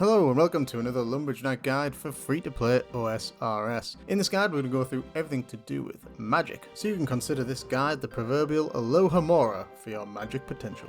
Hello and welcome to another Lumberjack guide for free-to-play OSRS. In this guide we're going to go through everything to do with magic, so you can consider this guide the proverbial Alohomora for your magic potential.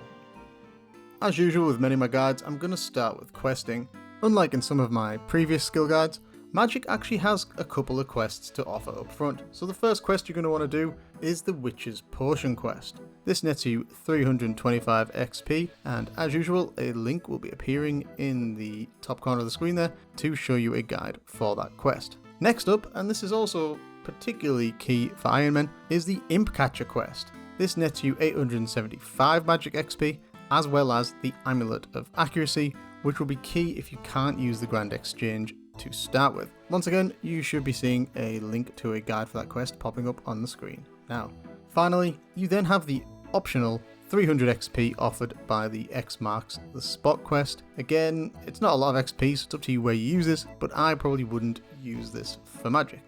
As usual with many of my guides, I'm going to start with questing. Unlike in some of my previous skill guides, magic actually has a couple of quests to offer up front. So the first quest you're going to want to do is the Witch's Potion quest. This nets you 325 XP, and as usual a link will be appearing in the top corner of the screen there to show you a guide for that quest. Next up, and this is also particularly key for Iron Men, is the Imp Catcher quest. This nets you 875 magic XP, as well as the Amulet of Accuracy, which will be key if you can't use the Grand Exchange to start with. Once again, you should be seeing a link to a guide for that quest popping up on the screen now. Finally, you then have the optional 300 XP offered by the X Marks the Spot quest. Again, it's not a lot of XP, so it's up to you where you use this, but I probably wouldn't use this for magic.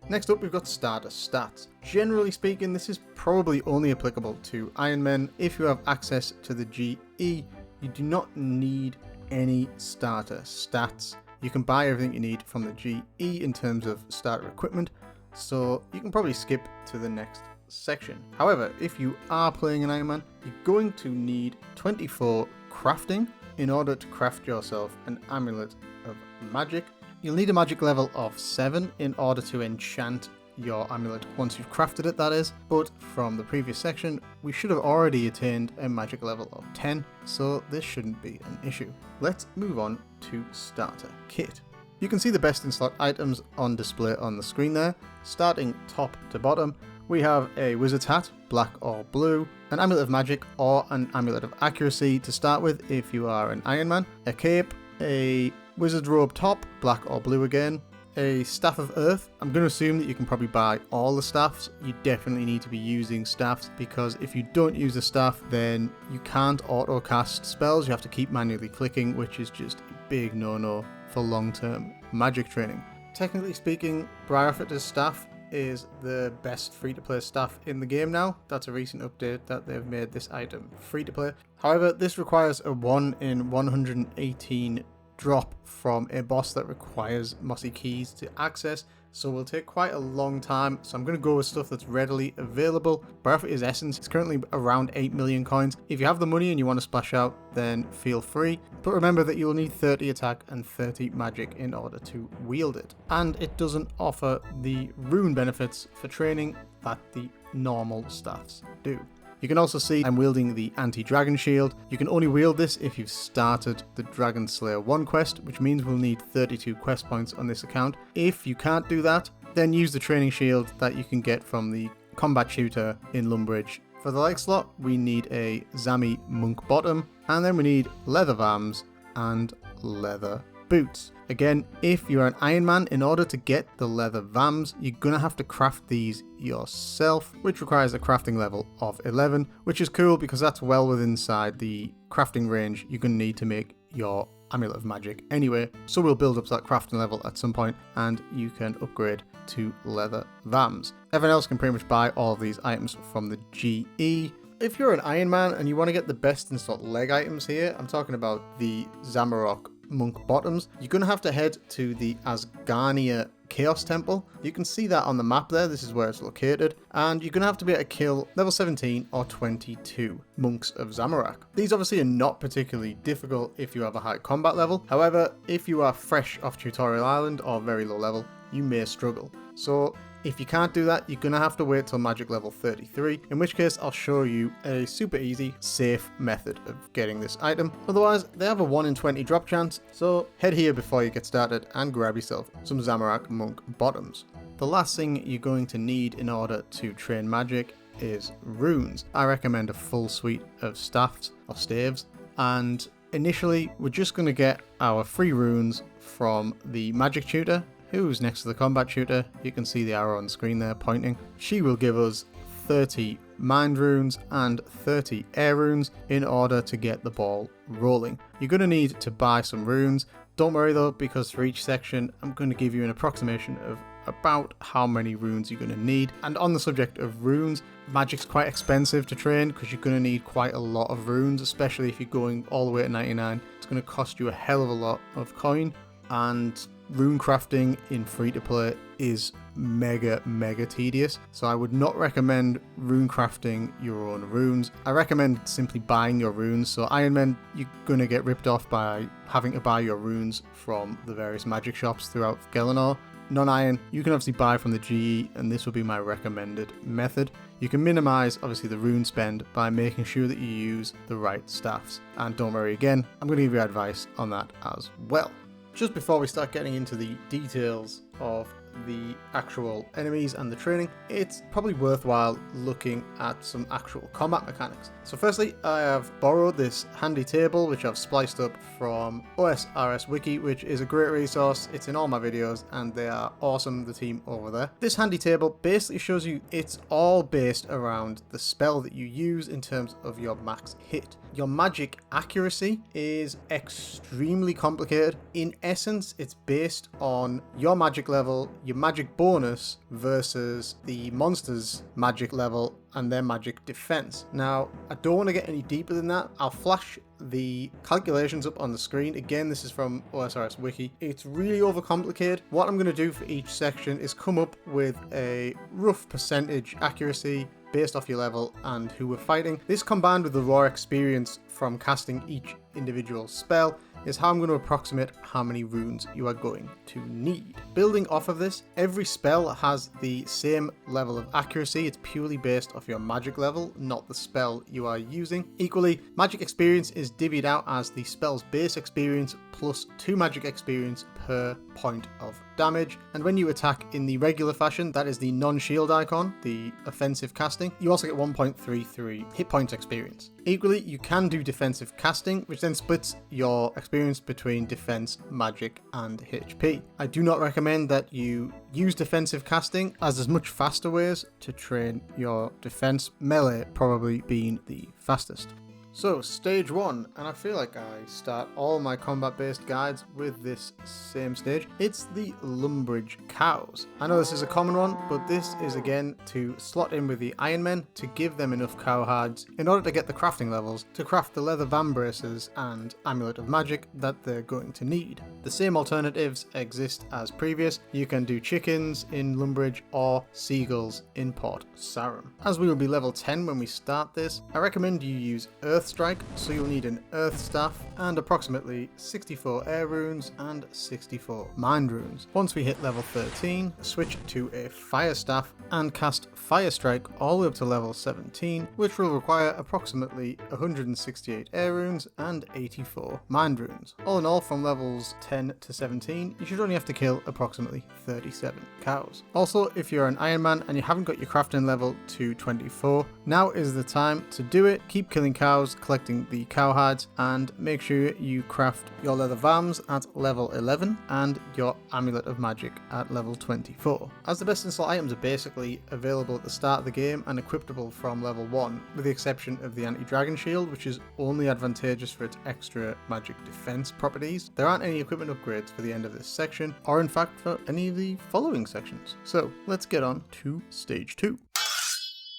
Next up, we've got starter stats. Generally speaking, this is probably only applicable to Iron Men. If you have access to the GE, you do not need any starter stats. You can buy everything you need from the GE in terms of starter equipment, so you can probably skip to the next section. However, if you are playing an Iron Man, you're going to need 24 crafting in order to craft yourself an Amulet of Magic. You'll need a magic level of 7 in order to enchant your amulet once you've crafted it, that is, but from the previous section we should have already attained a magic level of 10, so this shouldn't be an issue. Let's move on to starter kit. You can see the best in slot items on display on the screen there. Starting top to bottom, we have a wizard's hat, black or blue, an amulet of magic or an amulet of accuracy to start with if you are an Iron Man, a cape, a wizard's robe top, black or blue again, a staff of earth. I'm going to assume that you can probably buy all the staffs. You definitely need to be using staffs, because if you don't use a staff then you can't auto cast spells. You have to keep manually clicking, which is just a big no-no for long-term magic training. Technically speaking, Briarfitter's staff is the best free-to-play staff in the game now. That's a recent update that they've made this item free-to-play. However, this requires a 1 in 118 drop from a boss that requires mossy keys to access, so will take quite a long time, so I'm going to go with stuff that's readily available. Briarfitter's Essence is currently around 8 million coins. If you have the money and you want to splash out, then feel free, but remember that you'll need 30 attack and 30 magic in order to wield it, and it doesn't offer the rune benefits for training that the normal staffs do. You can also see I'm wielding the Anti-Dragon Shield. You can only wield this if you've started the Dragon Slayer 1 quest, which means we'll need 32 quest points on this account. If you can't do that, then use the Training Shield that you can get from the Combat Tutor in Lumbridge. For the like slot, we need a Zami Monk Bottom, and then we need leather vams and leather boots. Again, if you're an Iron Man, in order to get the leather vams, you're going to have to craft these yourself, which requires a crafting level of 11, which is cool because that's well within inside the crafting range you're going to need to make your Amulet of Magic anyway. So we'll build up that crafting level at some point and you can upgrade to leather vams. Everyone else can pretty much buy all of these items from the GE. If you're an Iron Man and you want to get the best in slot leg items here, I'm talking about the Zamorak Monk Bottoms, you're going to have to head to the Asgarnia Chaos Temple. You can see that on the map there, this is where it's located, and you're going to have to be able to kill level 17 or 22 Monks of Zamorak. These obviously are not particularly difficult if you have a high combat level, however, if you are fresh off Tutorial Island or very low level, you may struggle. So if you can't do that, you're going to have to wait till magic level 33, in which case I'll show you a super easy, safe method of getting this item. Otherwise, they have a 1 in 20 drop chance, so head here before you get started and grab yourself some Zamorak Monk Bottoms. The last thing you're going to need in order to train magic is runes. I recommend a full suite of staffs or staves, and initially we're just going to get our free runes from the Magic Tutor, who's next to the Combat Tutor. You can see the arrow on the screen there pointing. She will give us 30 Mind Runes and 30 Air Runes in order to get the ball rolling. You're going to need to buy some runes. Don't worry though, because for each section I'm going to give you an approximation of about how many runes you're going to need. And on the subject of runes, magic's quite expensive to train because you're going to need quite a lot of runes, especially if you're going all the way to 99. It's going to cost you a hell of a lot of coin, and rune crafting in free-to-play is mega tedious, so I would not recommend rune crafting your own runes. I recommend simply buying your runes. So Iron Men, you're gonna get ripped off by having to buy your runes from the various magic shops throughout Gelinor. Non-iron, you can obviously buy from the GE, and this will be my recommended method. You can minimize obviously the rune spend by making sure that you use the right staffs, and don't worry, again, I'm going to give you advice on that as well. Just before we start getting into the details of the actual enemies and the training, it's probably worthwhile looking at some actual combat mechanics. So firstly, I have borrowed this handy table which I've spliced up from OSRS Wiki, which is a great resource. It's in all my videos and they are awesome, the team over there. This handy table basically shows you it's all based around the spell that you use in terms of your max hit. Your magic accuracy is extremely complicated. In essence, it's based on your magic level, your magic bonus versus the monster's magic level and their magic defense. Now, I don't want to get any deeper than that. I'll flash the calculations up on the screen. Again, this is from OSRS Wiki. It's really overcomplicated. What I'm going to do for each section is come up with a rough percentage accuracy based off your level and who we're fighting. This combined with the raw experience from casting each individual spell is how I'm going to approximate how many runes you are going to need. Building off of this, every spell has the same level of accuracy. It's purely based off your magic level, not the spell you are using. Equally, magic experience is divvied out as the spell's base experience plus 2 magic experience per point of damage. And when you attack in the regular fashion, that is the non-shield icon, the offensive casting, you also get 1.33 hit points experience. Equally, you can do defensive casting, which then splits your experience between defense, magic, and HP. I do not recommend that you use defensive casting, as there's much faster ways to train your defense, melee probably being the fastest. So, stage 1, and I feel like I start all my combat-based guides with this same stage. It's the Lumbridge Cows. I know this is a common one, but this is again to slot in with the Iron Men to give them enough cow hides in order to get the crafting levels to craft the leather vambraces and Amulet of Magic that they're going to need. The same alternatives exist as previous. You can do chickens in Lumbridge or seagulls in Port Sarim. As we will be level 10 when we start this, I recommend you use Earth Strike, so you'll need an Earth Staff and approximately 64 Air Runes and 64 Mind Runes. Once we hit level 13, switch to a Fire Staff and cast Fire Strike all the way up to level 17, which will require approximately 168 Air Runes and 84 Mind Runes. All in all, from levels 10 to 17, you should only have to kill approximately 37 cows. Also, if you're an Iron Man and you haven't got your crafting level to 24, now is the time to do it. Keep killing cows, collecting the cow hides, and make sure you craft your leather vams at level 11 and your Amulet of Magic at level 24. As the best in slot items are basically available at the start of the game and equipable from level 1, with the exception of the Anti-Dragon Shield, which is only advantageous for its extra magic defense properties. There aren't any equipment upgrades for the end of this section, or in fact for any of the following sections. So let's get on to stage 2.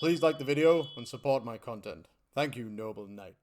Please like the video and support my content. Thank you, noble knight.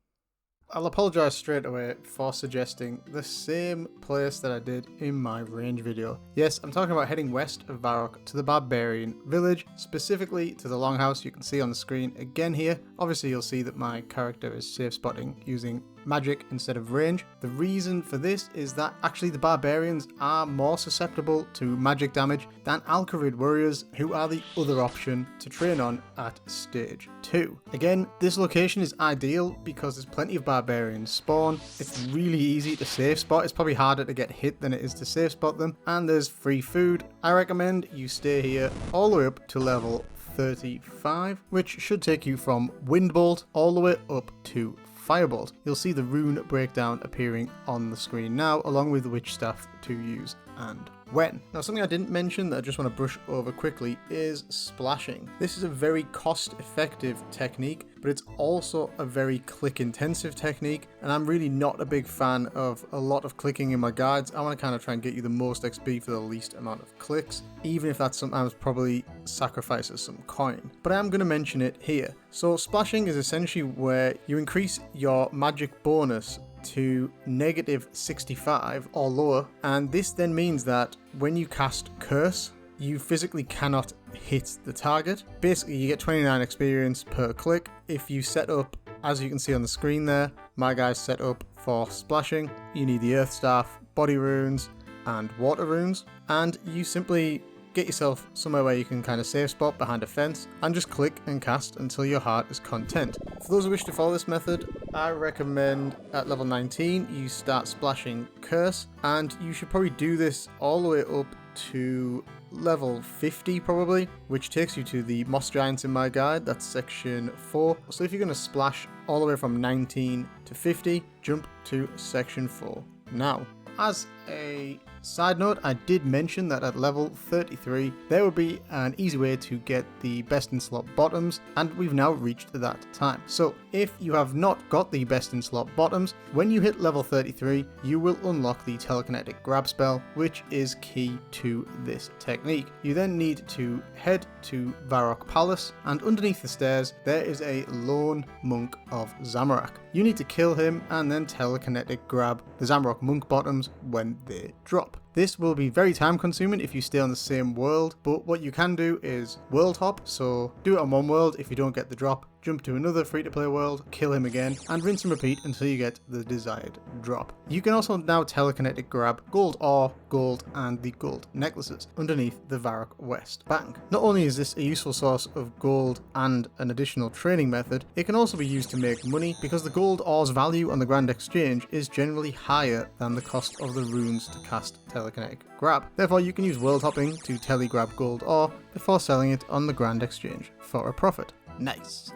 I'll apologise straight away for suggesting the same place that I did in my range video. Yes, I'm talking about heading west of Varrock to the Barbarian Village, specifically to the Longhouse you can see on the screen again here. Obviously you'll see that my character is safe spotting using magic instead of range. The reason for this is that actually the barbarians are more susceptible to magic damage than Alcarid warriors, who are the other option to train on at stage 2. Again, this location is ideal because there's plenty of barbarians spawn. It's really easy to safe spot. It's probably harder to get hit than it is to safe spot them, and there's free food. I recommend you stay here all the way up to level 35, which should take you from Windbolt all the way up to Firebolt. You'll see the rune breakdown appearing on the screen now, along with which staff to use and when. Now, something I didn't mention that I just want to brush over quickly is splashing. This is a very cost-effective technique, but it's also a very click-intensive technique, and I'm really not a big fan of a lot of clicking in my guides. I want to kind of try and get you the most XP for the least amount of clicks, even if that sometimes probably sacrifices some coin. But I am going to mention it here. So splashing is essentially where you increase your magic bonus to -65 or lower, and this then means that when you cast Curse, you physically cannot hit the target. Basically, you get 29 experience per click. If you set up, as you can see on the screen there, my guy's set up for splashing. You need the Earth Staff, Body Runes, and Water Runes, and you simply get yourself somewhere where you can kind of safe spot behind a fence and just click and cast until your heart is content. For those who wish to follow this method, I recommend at level 19 you start splashing Curse, and you should probably do this all the way up to level 50 probably, which takes you to the Moss Giants in my guide. That's section 4. So if you're going to splash all the way from 19 to 50, jump to section 4. Now, as a side note, I did mention that at level 33 there would be an easy way to get the best in slot bottoms, and we've now reached that time. So if you have not got the best in slot bottoms, when you hit level 33 you will unlock the telekinetic grab spell, which is key to this technique. You then need to head to Varrock Palace, and underneath the stairs there is a lone monk of Zamorak. You need to kill him and then telekinetic grab the Zamorak monk bottoms when they drop. This will be very time consuming if you stay on the same world, but what you can do is world hop, so do it on one world. If you don't get the drop, jump to another free-to-play world, kill him again, and rinse and repeat until you get the desired drop. You can also now telekinetic grab gold ore, gold, and the gold necklaces underneath the Varrock West Bank. Not only is this a useful source of gold and an additional training method, it can also be used to make money because the gold ore's value on the Grand Exchange is generally higher than the cost of the runes to cast telekinetic grab. Therefore, you can use world hopping to telegrab gold ore before selling it on the Grand Exchange for a profit. Nice.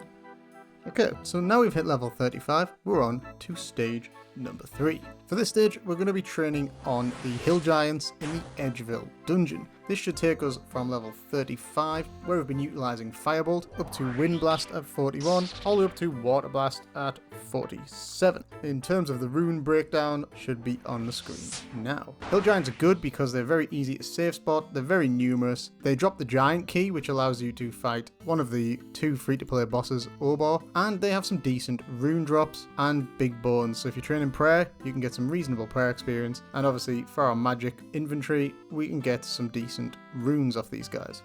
Okay, so now we've hit level 35, we're on to stage number 3. For this stage, we're going to be training on the Hill Giants in the Edgeville dungeon. This should take us from level 35, where we've been utilising Firebolt, up to Wind Blast at 41, all the way up to Water Blast at 47. In terms of the rune breakdown, should be on the screen now. Hill Giants are good because they're very easy to safe spot, they're very numerous, they drop the Giant Key, which allows you to fight one of the 2 free-to-play bosses, Obor, and they have some decent rune drops and big bones, so if you're training prayer, you can get some reasonable prayer experience, and obviously for our magic inventory, we can get some decent runes off these guys.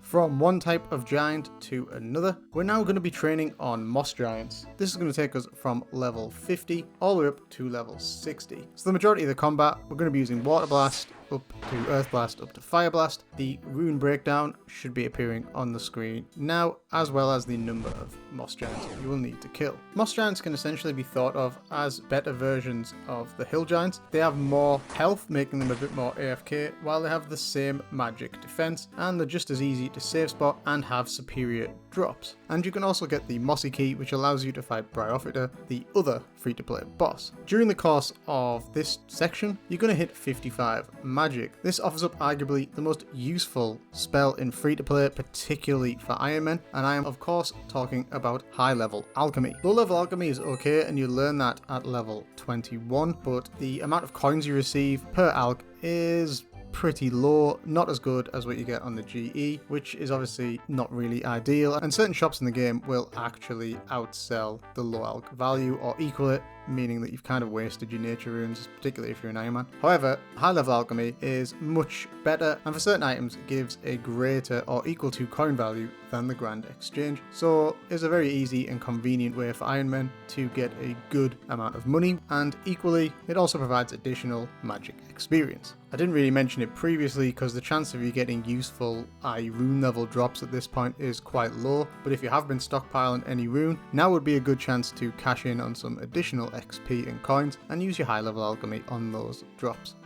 From one type of giant to another, we're now going to be training on Moss Giants. This is going to take us from level 50 all the way up to level 60. So the majority of the combat, we're going to be using Water Blast up to Earth Blast up to Fire Blast. The rune breakdown should be appearing on the screen now, as well as the number of Moss Giants you will need to kill. Moss Giants can essentially be thought of as better versions of the Hill Giants. They have more health, making them a bit more AFK, while they have the same magic defense, and they're just as easy to save spot and have superior drops. And you can also get the Mossy Key, which allows you to fight Bryophyta, the other free-to-play boss. During the course of this section, you're going to hit 55 magic. This offers up arguably the most useful spell in free-to-play, particularly for Iron Man, and I am of course talking about high-level alchemy. Low-level alchemy is okay, and you learn that at level 21, but the amount of coins you receive per alch is pretty low, not as good as what you get on the GE, which is obviously not really ideal, and certain shops in the game will actually outsell the low alch value or equal it, meaning that you've kind of wasted your nature runes, particularly if you're an Iron Man. However, high level alchemy is much better, and for certain items it gives a greater or equal to coin value than the Grand Exchange, so it's a very easy and convenient way for Iron Man to get a good amount of money, and equally it also provides additional magic experience. I didn't really mention it previously because the chance of you getting useful rune level drops at this point is quite low, but if you have been stockpiling any rune, now would be a good chance to cash in on some additional XP and coins and use your high level alchemy on those drops.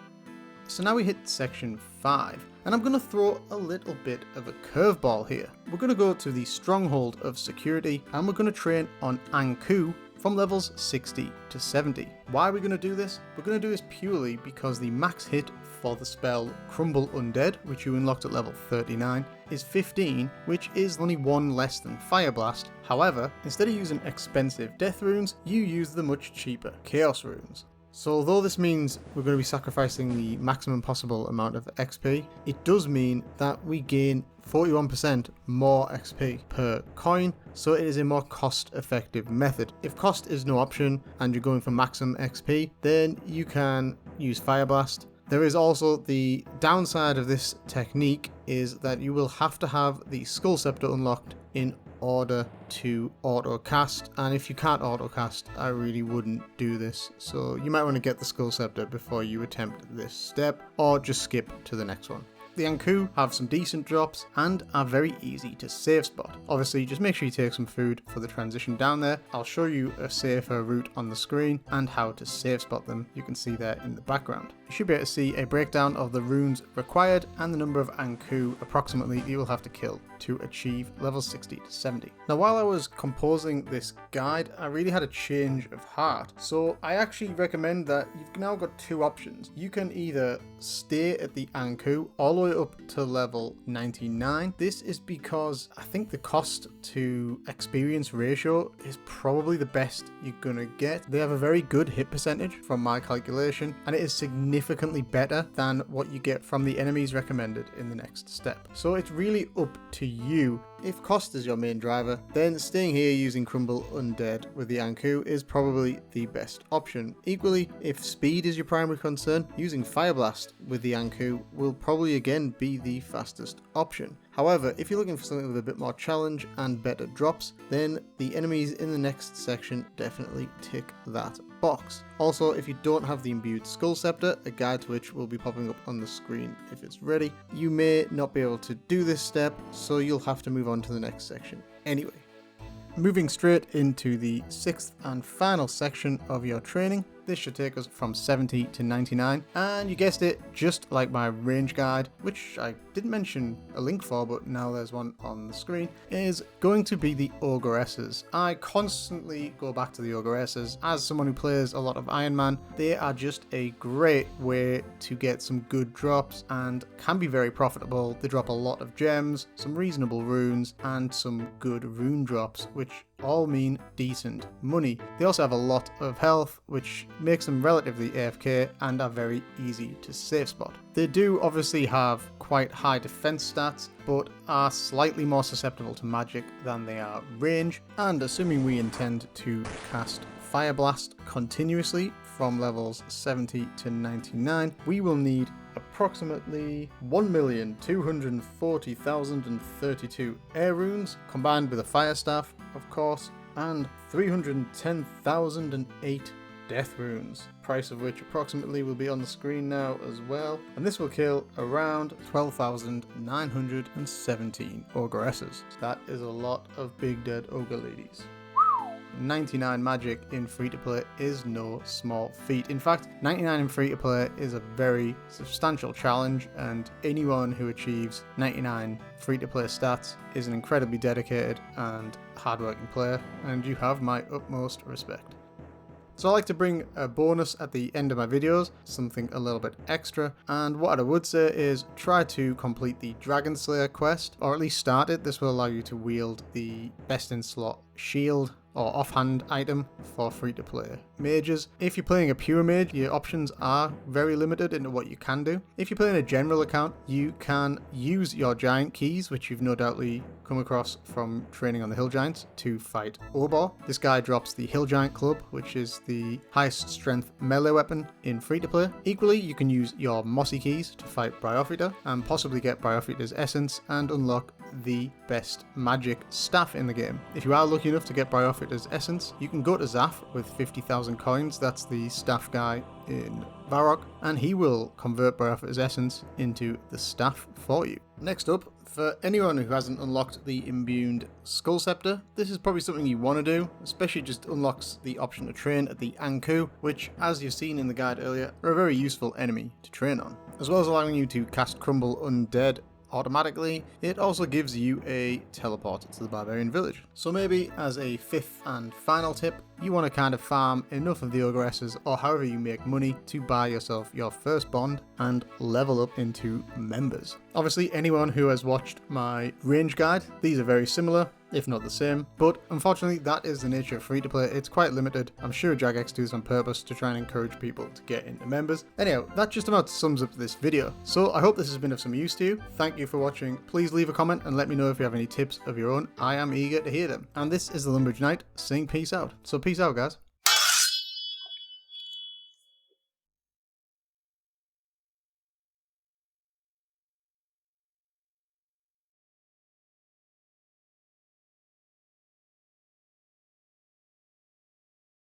So now we hit section 5, and I'm going to throw a little bit of a curveball here. We're going to go to the Stronghold of Security, and we're going to train on Anku from levels 60 to 70. Why are we going to do this? We're going to do this purely because the max hit for the spell Crumble Undead, which you unlocked at level 39, is 15, which is only one less than Fire Blast. However, instead of using expensive death runes, you use the much cheaper Chaos runes. So although this means we're going to be sacrificing the maximum possible amount of XP, it does mean that we gain 41% more XP per coin, so it is a more cost-effective method. If cost is no option and you're going for maximum XP, then you can use Fire Blast. There is also the downside of this technique is that you will have to have the Skull Scepter unlocked in order to auto cast, and if you can't auto cast, I really wouldn't do this. So you might want to get the Skull Scepter before you attempt this step, or just skip to the next one. The Ankou have some decent drops and are very easy to save spot. Obviously, just make sure you take some food for the transition down there. I'll show you a safer route on the screen and how to save spot them. You can see there in the background. You should be able to see a breakdown of the runes required and the number of Ankou approximately you will have to kill to achieve level 60 to 70. Now, while I was composing this guide, I really had a change of heart. So I actually recommend that you've now got two options. You can either stay at the Ankou all the way up to level 99. This is because I think the cost to experience ratio is probably the best you're gonna get. They have a very good hit percentage from my calculation, and it is significantly better than what you get from the enemies recommended in the next step. So it's really up to you. If cost is your main driver, then staying here using Crumble Undead with the Ankou is probably the best option. Equally, if speed is your primary concern, using Fire Blast with the Ankou will probably again be the fastest option. However, if you're looking for something with a bit more challenge and better drops, then the enemies in the next section definitely tick that box. Also, if you don't have the imbued Skull Scepter, a guide to which will be popping up on the screen if it's ready, you may not be able to do this step, so you'll have to move on to the next section anyway. Moving straight into the sixth and final section of your training. This should take us from 70 to 99, and you guessed it, just like my range guide, which I didn't mention a link for, but now there's one on the screen, is going to be the Ogresses. I constantly go back to the Ogresses. As someone who plays a lot of Iron Man, they are just a great way to get some good drops and can be very profitable. They drop a lot of gems, some reasonable runes, and some good rune drops, which all mean decent money. They also have a lot of health, which makes them relatively AFK and are very easy to safe spot. They do obviously have quite high defense stats, but are slightly more susceptible to magic than they are range, and assuming we intend to cast Fire Blast continuously from levels 70 to 99, we will need approximately 1,240,032 air runes, combined with a fire staff, of course, and 310,008 death runes, price of which approximately will be on the screen now as well, and this will kill around 12,917 ogresses. So that is a lot of big dead ogre ladies. 99 magic in free-to-play is no small feat. In fact, 99 in free-to-play is a very substantial challenge, and anyone who achieves 99 free-to-play stats is an incredibly dedicated and hardworking player, and you have my utmost respect. So I like to bring a bonus at the end of my videos, something a little bit extra, and what I would say is try to complete the Dragon Slayer quest, or at least start it. This will allow you to wield the best in slot shield or offhand item for free-to-play mages. If you're playing a pure mage, your options are very limited into what you can do. If you're playing a general account, you can use your giant keys, which you've no doubtly come across from training on the Hill Giants, to fight Obor. This guy drops the Hill Giant Club, which is the highest strength melee weapon in free-to-play. Equally, you can use your Mossy keys to fight Bryophyta, and possibly get Bryophyta's essence and unlock the best magic staff in the game. If you are lucky enough to get Bryophyta's essence, you can go to Zaf with 50,000 coins, that's the staff guy in Varrock, and he will convert Bryophyta's essence into the staff for you. Next up, for anyone who hasn't unlocked the imbued Skull Scepter, this is probably something you want to do, especially just unlocks the option to train at the Ankou, which, as you've seen in the guide earlier, are a very useful enemy to train on. As well as allowing you to cast Crumble Undead automatically, it also gives you a teleport to the Barbarian Village. So maybe as a fifth and final tip, you want to kind of farm enough of the ogresses, or however you make money, to buy yourself your first bond and level up into members. Obviously, anyone who has watched my range guide, these are very similar, if not the same, but unfortunately that is the nature of free to play. It's quite limited. I'm sure Jagex does on purpose to try and encourage people to get into members. Anyhow, that just about sums up this video. So I hope this has been of some use to you. Thank you for watching. Please leave a comment and let me know if you have any tips of your own. I am eager to hear them. And this is the Lumbridge Knight saying peace out. So peace out, guys.